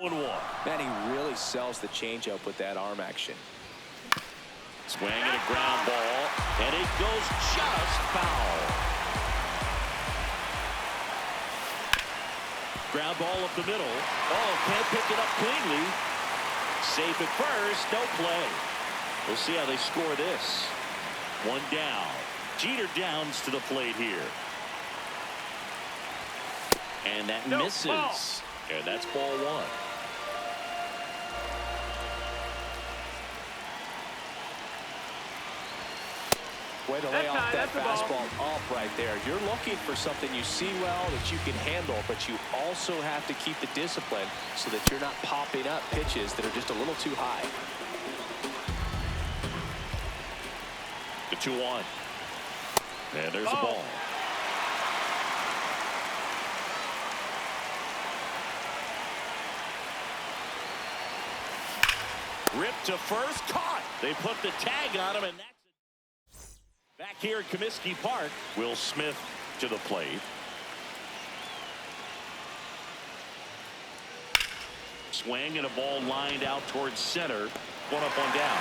1-1. Man, he really sells the changeup with that arm action. Swing and a ground ball, and it goes just foul. Ground ball up the middle. Oh, can't pick it up cleanly. Safe at first, no play. We'll see how they score this. One down. Jeter Downs to the plate here. And that misses. Ball. And that's ball one. Way to lay off that fastball up right there. You're looking for something you see well that you can handle, but you also have to keep the discipline so that you're not popping up pitches that are just a little too high. The 2-1. And there's a ball. Ripped to first, caught. They put the tag on him, and that's it. Back here at Comiskey Park, Will Smith to the plate. Swing and a ball lined out towards center. One up, one down.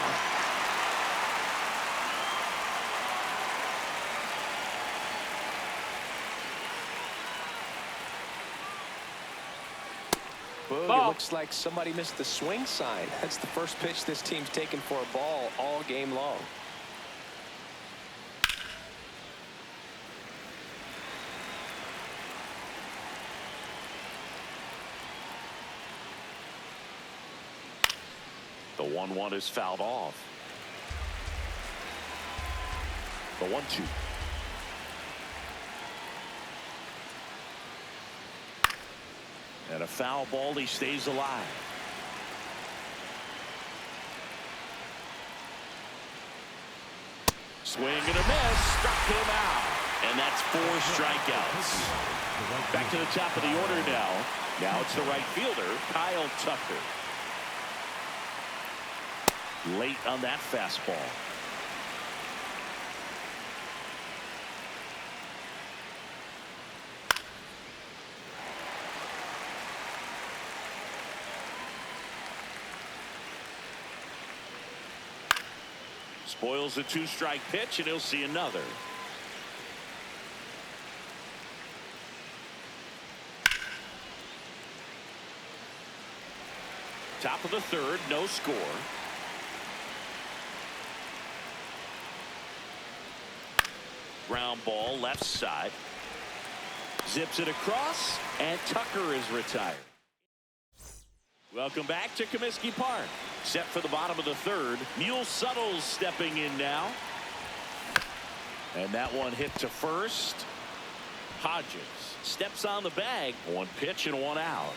Boog, it looks like somebody missed the swing sign. That's the first pitch this team's taken for a ball all game long. The 1-1 is fouled off. The 1-2. And a foul ball, he stays alive. Swing and a miss, struck him out. And that's 4 strikeouts. Back to the top of the order now. Now it's the right fielder, Kyle Tucker. Late on that fastball. Spoils a 2-strike pitch, and he'll see another. Top of the third, no score. Ground ball left side. Zips it across, and Tucker is retired. Welcome back to Comiskey Park. Set for the bottom of the third. Mule Suttles stepping in now. And that one hit to first. Hodges steps on the bag. 1 pitch and 1 out.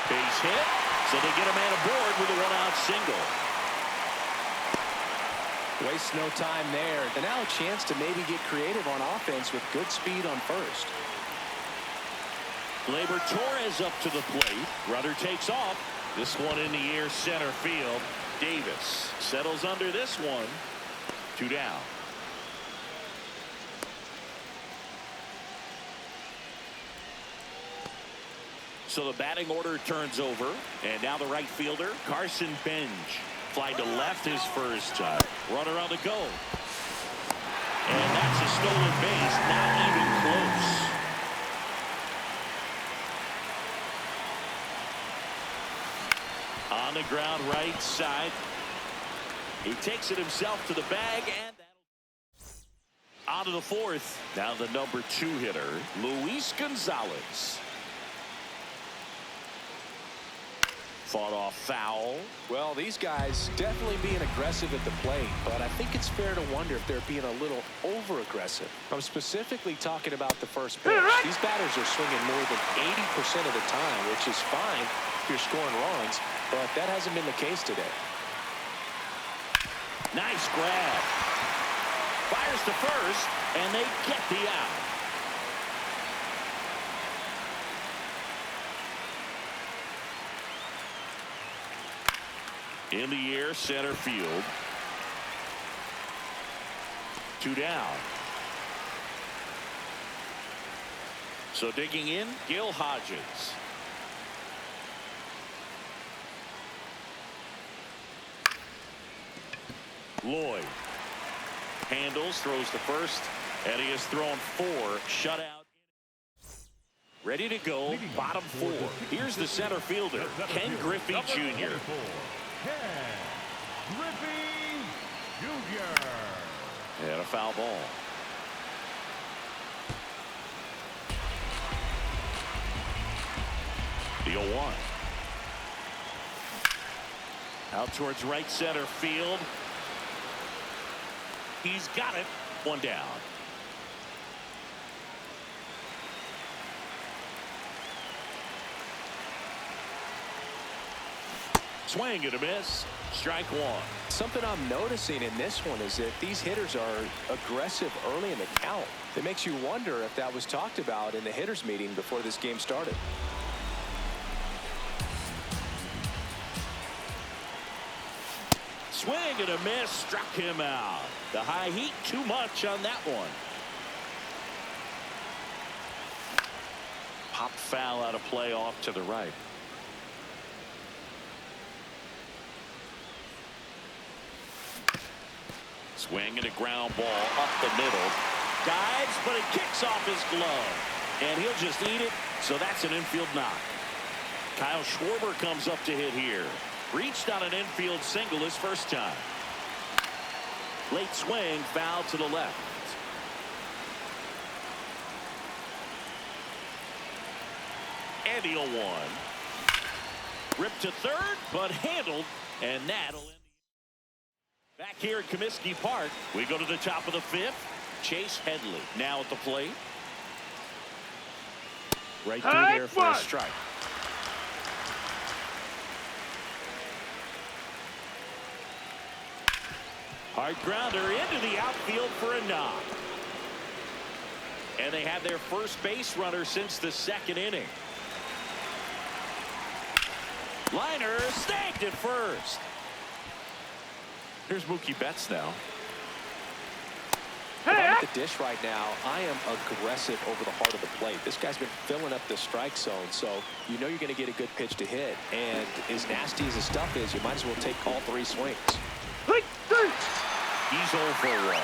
Base hit. So they get a man aboard with a 1-out single. Waste no time there. And now a chance to maybe get creative on offense with good speed on first. Gleyber Torres up to the plate. Runner takes off. This one in the air, center field. Davis settles under this one. 2 down. So the batting order turns over. And now the right fielder, Carson Benj. Fly to left his first time. Runner on the go. And that's a stolen base. Not even close. On the ground right side. He takes it himself to the bag, and out of the fourth. Now the number 2 hitter, Luis Gonzalez. Fought off foul. Well, these guys definitely being aggressive at the plate, but I think it's fair to wonder if they're being a little over-aggressive. I'm specifically talking about the first pitch. These batters are swinging more than 80% of the time, which is fine if you're scoring runs, but that hasn't been the case today. Nice grab. Fires to first, and they get the out. In the air, center field. 2 down. So digging in, Gil Hodges. Lloyd handles, throws to first, and he has thrown 4 shutout. Ready to go, bottom 4. Here's the center fielder, Ken Griffey Jr. Griffey Jr. And a foul ball. The 0-1. Out towards right center field. He's got it. 1 down. Swing and a miss. Strike 1. Something I'm noticing in this one is that these hitters are aggressive early in the count. It makes you wonder if that was talked about in the hitters meeting before this game started. Swing and a miss. Struck him out. The high heat too much on that one. Pop foul out of play off to the right. Swing and a ground ball up the middle. Dives, but it kicks off his glove. And he'll just eat it, so that's an infield knock. Kyle Schwarber comes up to hit here. Reached on an infield single his first time. Late swing, foul to the left. And the 0-1. Ripped to third, but handled, and that'll end. Back here at Comiskey Park, we go to the top of the 5th. Chase Headley now at the plate. Right through there for a strike. Hard grounder into the outfield for a knock. And they have their first base runner since the 2nd inning. Liner snagged at first. Here's Mookie Betts now. If I'm at the dish right now, I am aggressive over the heart of the plate. This guy's been filling up the strike zone, so you know you're going to get a good pitch to hit. And as nasty as the stuff is, you might as well take all 3 swings. He's 0 for 1.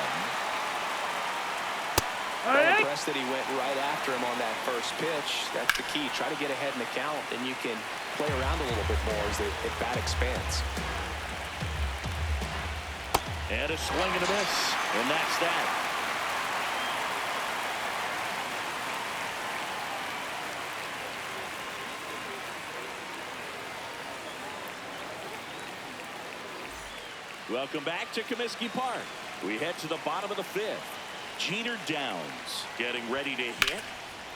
I'm impressed that he went right after him on that first pitch. That's the key. Try to get ahead in the count, and you can play around a little bit more as the at-bat expands. And a swing and a miss. And that's that. Welcome back to Comiskey Park. We head to the bottom of the 5th. Jeter Downs getting ready to hit.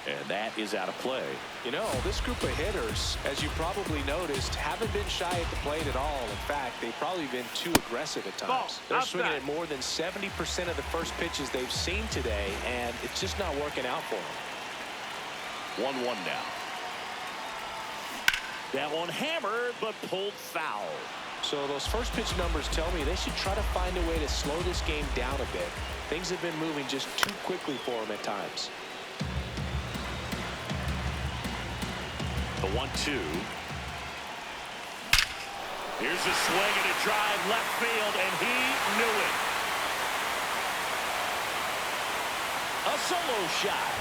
And that is out of play. You know, this group of hitters, as you probably noticed, haven't been shy at the plate at all. In fact, they've probably been too aggressive at times. They're swinging at more than 70% of the first pitches they've seen today, and it's just not working out for them. 1-1 now. That one hammered, but pulled foul. So those first pitch numbers tell me they should try to find a way to slow this game down a bit. Things have been moving just too quickly for them at times. The 1-2. Here's a swing and a drive left field, and he knew it. A solo shot.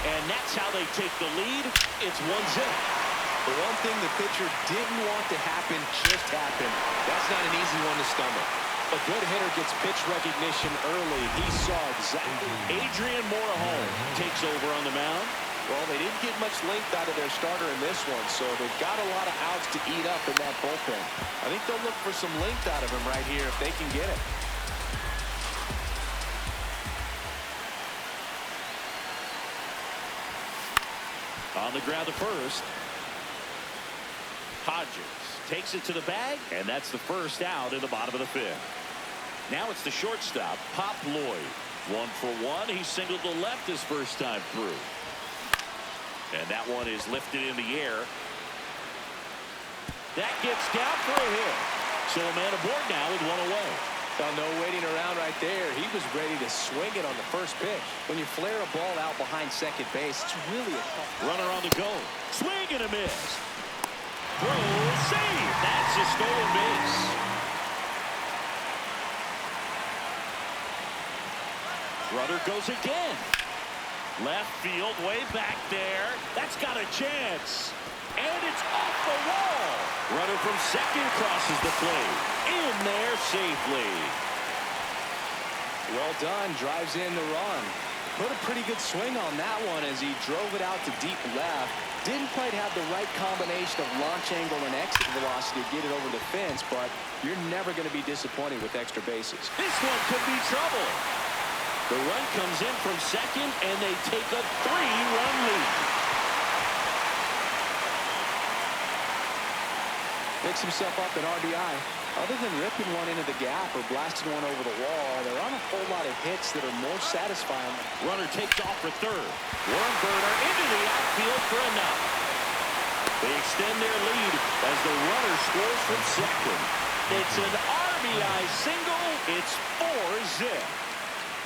And that's how they take the lead. It's 1-0. The one thing the pitcher didn't want to happen just happened. That's not an easy one to stomach. A good hitter gets pitch recognition early. He saw exactly. Adrian Morejon takes over on the mound. Well, they didn't get much length out of their starter in this one, so they've got a lot of outs to eat up in that bullpen. I think they'll look for some length out of him right here if they can get it. On the ground to first. Hodges takes it to the bag, and that's the first out in the bottom of the 5th. Now it's the shortstop, Pop Lloyd. 1 for 1. He singled to left his first time through. And that one is lifted in the air. That gets down for a hit. So a man aboard now with 1 away. Well, no waiting around right there. He was ready to swing it on the first pitch. When you flare a ball out behind second base, it's really a tough. Runner on the go. Swing and a miss. Throw, save. That's a stolen base. Runner goes again. Left field, way back there. That's got a chance. And it's off the wall. Runner from second crosses the plate. In there safely. Well done. Drives in the run. Put a pretty good swing on that one as he drove it out to deep left. Didn't quite have the right combination of launch angle and exit velocity to get it over the fence, but you're never going to be disappointed with extra bases. This one could be trouble. The run comes in from second, and they take a 3-run lead. Picks himself up an RBI. Other than ripping one into the gap or blasting one over the wall, there aren't a whole lot of hits that are more satisfying. Runner takes off for third. Wormburner into the outfield for a knock. They extend their lead as the runner scores from second. It's an RBI single. It's 4-zip.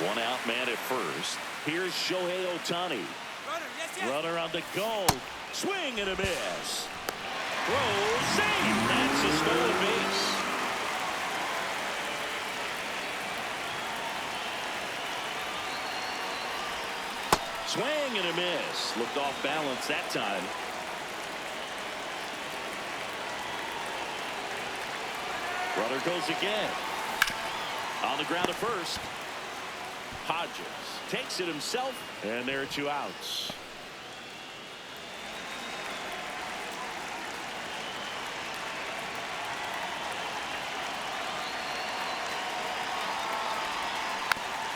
One out man at first. Here's Shohei Ohtani. Runner on the go. Swing and a miss. Throw, save. That's a stolen base. Swing and a miss. Looked off balance that time. Runner goes again. On the ground at first. Hodges takes it himself, and there are 2 outs.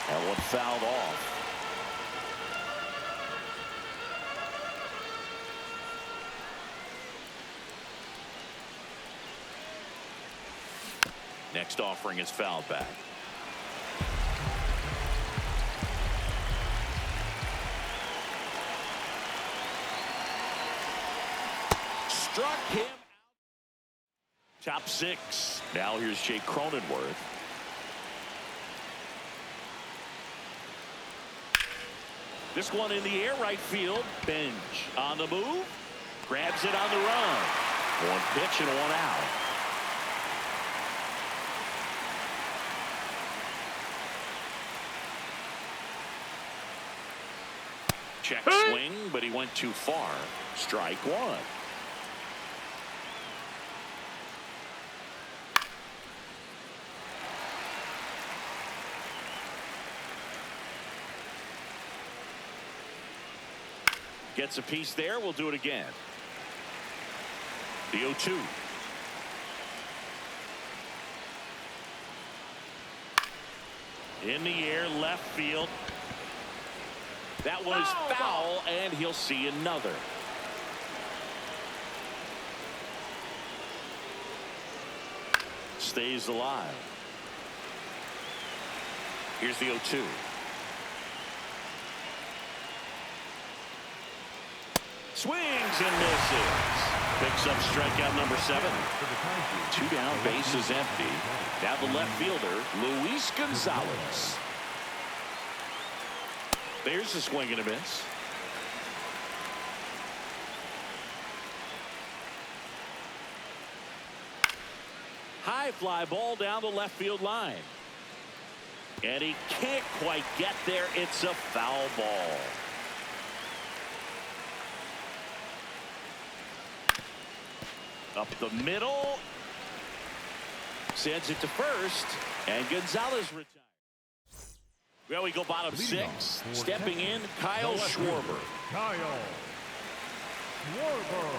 That one fouled off. Next offering is fouled back. Struck him out. Top 6. Now here's Jake Cronenworth. This one in the air, right field. Bench on the move. Grabs it on the run. 1 pitch and 1 out. Check swing, but he went too far. Strike 1. Gets a piece there. We'll do it again. The 0-2. In the air, left field. That one is foul, and he'll see another. Stays alive. Here's the 0-2. Swings and misses. Picks up strikeout number 7. 2 down, base is empty. Now the left fielder, Luis Gonzalez. There's a swing and a miss. High fly ball down the left field line. And he can't quite get there. It's a foul ball. Up the middle. Sends it to first. And Gonzalez retires. Well, we go bottom 6. Stepping in, Kyle Schwarber. Kyle Schwarber.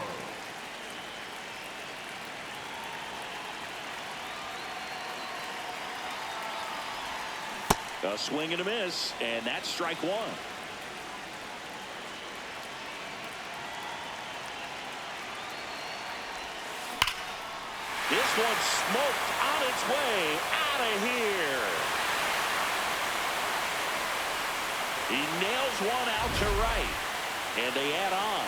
A swing and a miss, and that's strike 1. This one smoked on its way out of here. He nails one out to right, and they add on.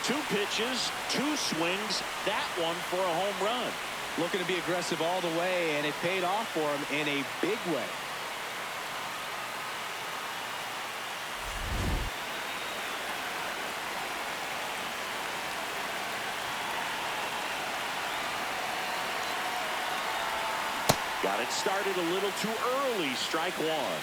2 pitches, 2 swings, that one for a home run. Looking to be aggressive all the way, and it paid off for him in a big way. Got it started a little too early. Strike one.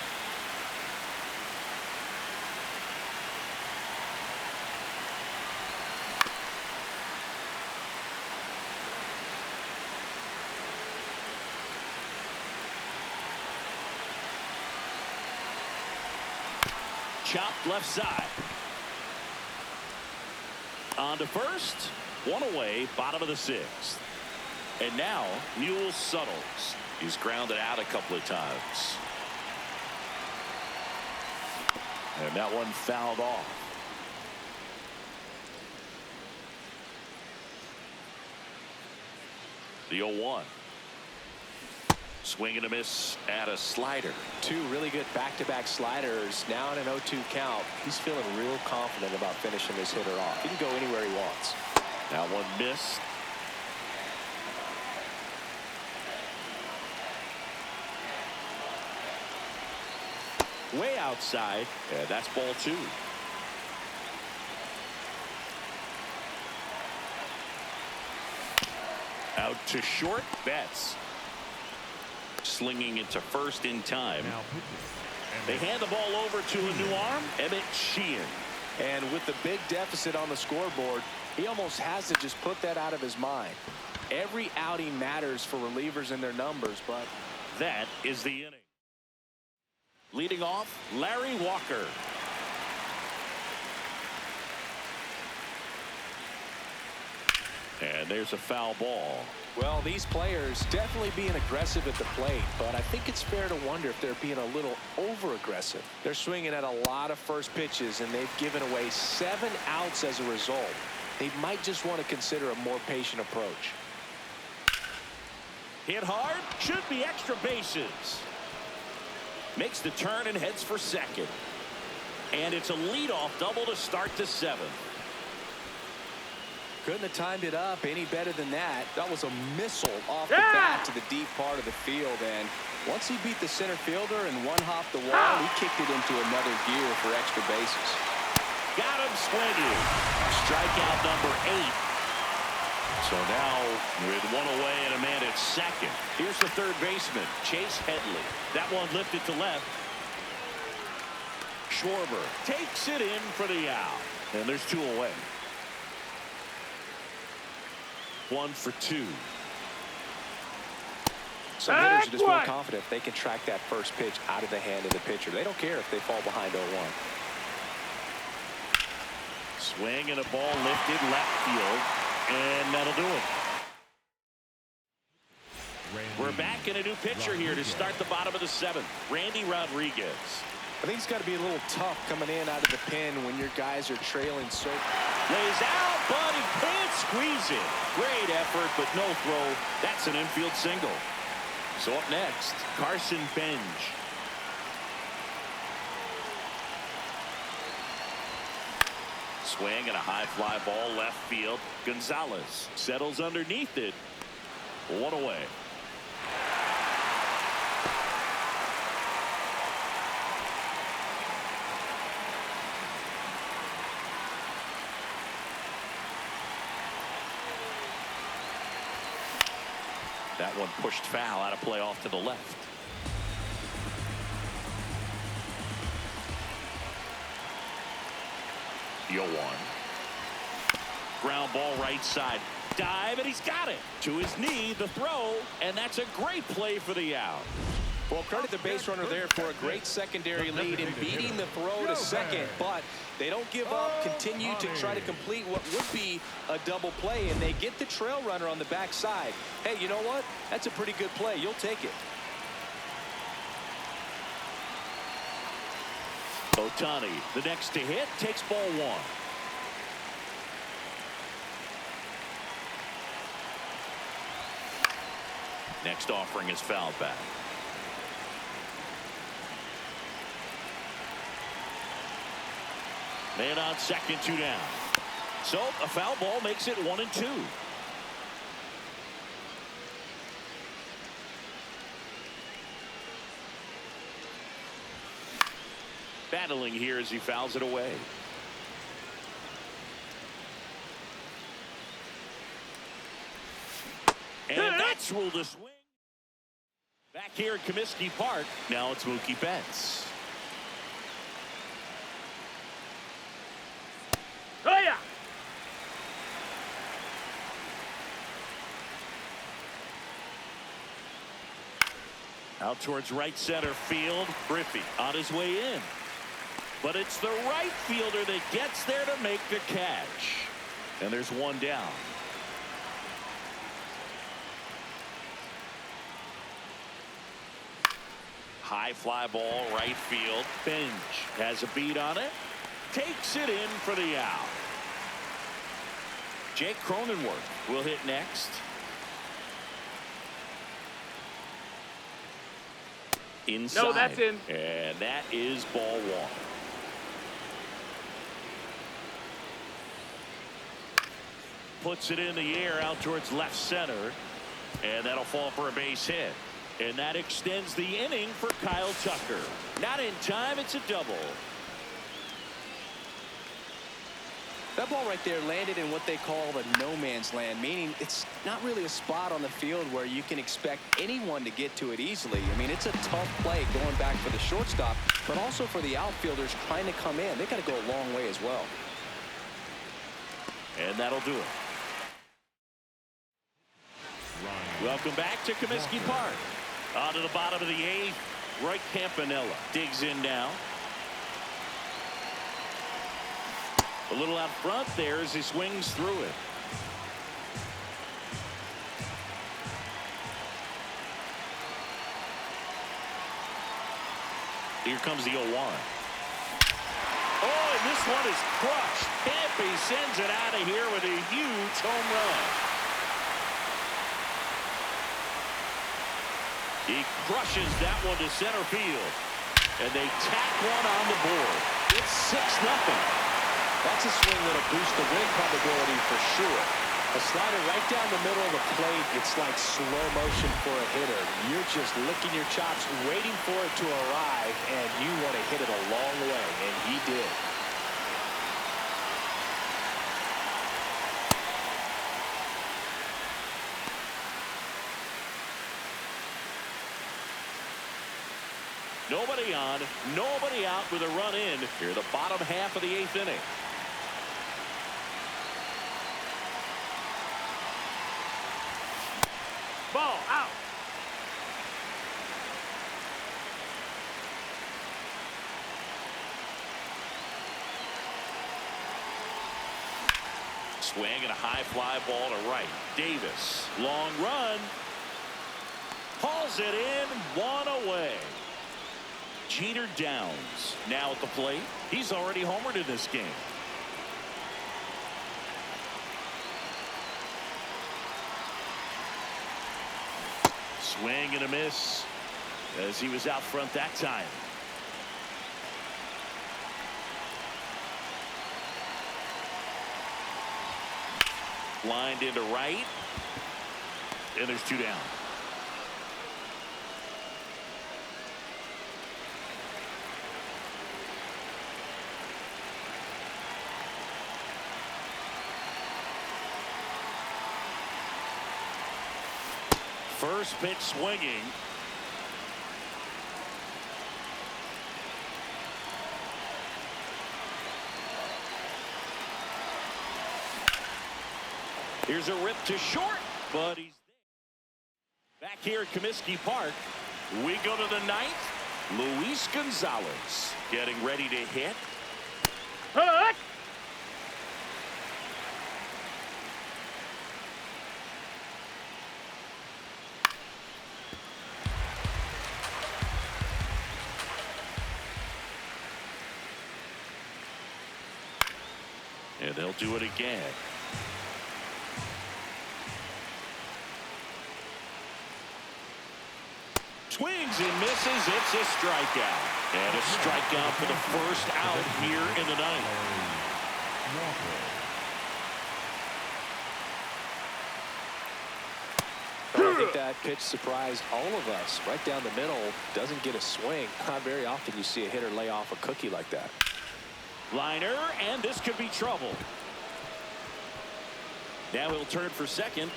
Chopped left side. On to first. One away, bottom of the sixth. And now, Newell settles. He's grounded out a couple of times. And that one fouled off. The 0-1. Swing and a miss at a slider. Two really good back-to-back sliders. Now in an 0-2 count. He's feeling real confident about finishing this hitter off. He can go anywhere he wants. That one missed. Way outside. And that's ball two. Out to short. Betts. Slinging it to first in time. They hand the ball over to a new arm. Emmett Sheehan. And with the big deficit on the scoreboard, he almost has to just put that out of his mind. Every outing matters for relievers and their numbers, but that is the inning. Leading off, Larry Walker. And there's a foul ball. Well, these players definitely being aggressive at the plate, but I think it's fair to wonder if they're being a little over-aggressive. They're swinging at a lot of first pitches, and they've given away 7 outs as a result. They might just want to consider a more patient approach. Hit hard, should be extra bases. Makes the turn and heads for second. And it's a leadoff double to start the 7th. Couldn't have timed it up any better than that. That was a missile off the bat to the deep part of the field. And once he beat the center fielder and one hopped the wall, he kicked it into another gear for extra bases. Got him swinging. Strikeout number 8. So now with one away and a man at second. Here's the third baseman, Chase Headley. That one lifted to left. Schwarber takes it in for the out. And there's 2 away. 1 for 2. Some hitters are just more confident if they can track that first pitch out of the hand of the pitcher. They don't care if they fall behind 0-1. Swing and a ball lifted left field. And that'll do it. We're back in a new pitcher here to start the bottom of the 7th. Randy Rodriguez. I think it's got to be a little tough coming in out of the pen when your guys are trailing so. Lays out, but he can't squeeze it. Great effort, but no throw. That's an infield single. So up next, Carson Benj. Swing and a high fly ball left field. Gonzalez settles underneath it. 1 away. That one pushed foul, out of play off to the left. The 0-1. Ground ball right side. Dive, and he's got it. To his knee, the throw, and that's a great play for the out. Well, credit the base runner there for a great secondary lead in beating the throw to second, but they don't give up, continue to try to complete what would be a double play, and they get the trail runner on the backside. Hey, you know what? That's a pretty good play. You'll take it. Ohtani, the next to hit, takes ball 1. Next offering is fouled back. Man on second, 2 down. So a foul ball makes it 1-2. battling here as he fouls it away. And that's ruled a swing. Back here at Comiskey Park, now it's Mookie Betts. Oh, yeah. Out towards right center field. Griffey on his way in. But it's the right fielder that gets there to make the catch. And there's one down. High fly ball, right field. Benj has a beat on it. Takes it in for the out. Jake Cronenworth will hit next. Inside. No, that's in. And that is ball one. Puts it in the air out towards left center. And that'll fall for a base hit. And that extends the inning for Kyle Tucker. Not in time, it's a double. That ball right there landed in what they call the no man's land, meaning it's not really a spot on the field where you can expect anyone to get to it easily. I mean, it's a tough play going back for the shortstop, but also for the outfielders trying to come in. They got to go a long way as well. And that'll do it. Welcome back to Comiskey Park. On to the bottom of the eighth. Roy Campanella digs in now. A little out front there as he swings through it. Here comes the 0-1. Oh, and this one is crushed. Campy sends it out of here with a huge home run. He crushes that one to center field. And they tack one on the board. It's 6-0. That's a swing that'll boost the win probability for sure. A slider right down the middle of the plate. It's like slow motion for a hitter. You're just licking your chops, waiting for it to arrive, and you want to hit it a long way, and he did. Nobody on, nobody out with a run in here, the bottom half of the eighth inning. Ball out. Swing and a high fly ball to right. Davis, long run. Hauls it in, one away. Jeter Downs now at the plate. He's already homered in this game. Swing and a miss as he was out front that time. Lined into right. And there's two down. First pitch swinging. Here's a rip to short, but he's there. Back here at Comiskey Park, we go to the ninth. Luis Gonzalez getting ready to hit. Hut. And they'll do it again. Swings and misses. It's a strikeout. And a strikeout for the first out here in the ninth. think that pitch surprised all of us. Right down the middle, doesn't get a swing. Not very often you see a hitter lay off a cookie like that. Liner, and this could be trouble. Now he'll turn for second.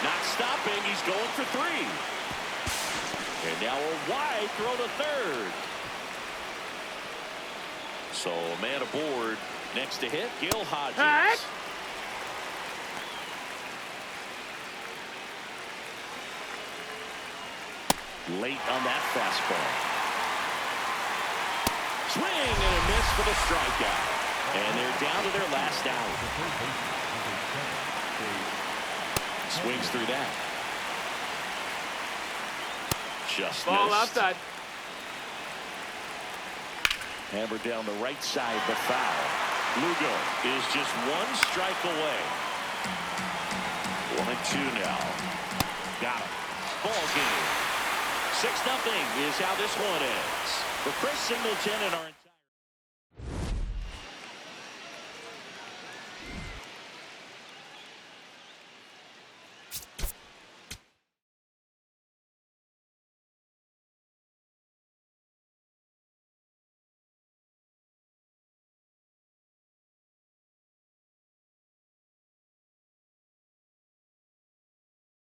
Not stopping. He's going for three. And now a wide throw to third. So a man aboard. Next to hit, Gil Hodges. Hut. Late on that fastball. Swing and a miss for the strikeout. And they're down to their last out. Swings through that. Just Ball missed. outside. Hammered down the right side, but foul. Lugo is just one strike away. 1-2 now. Got him. Ball game. 6-0 is how this one ends. For Chris Singleton and our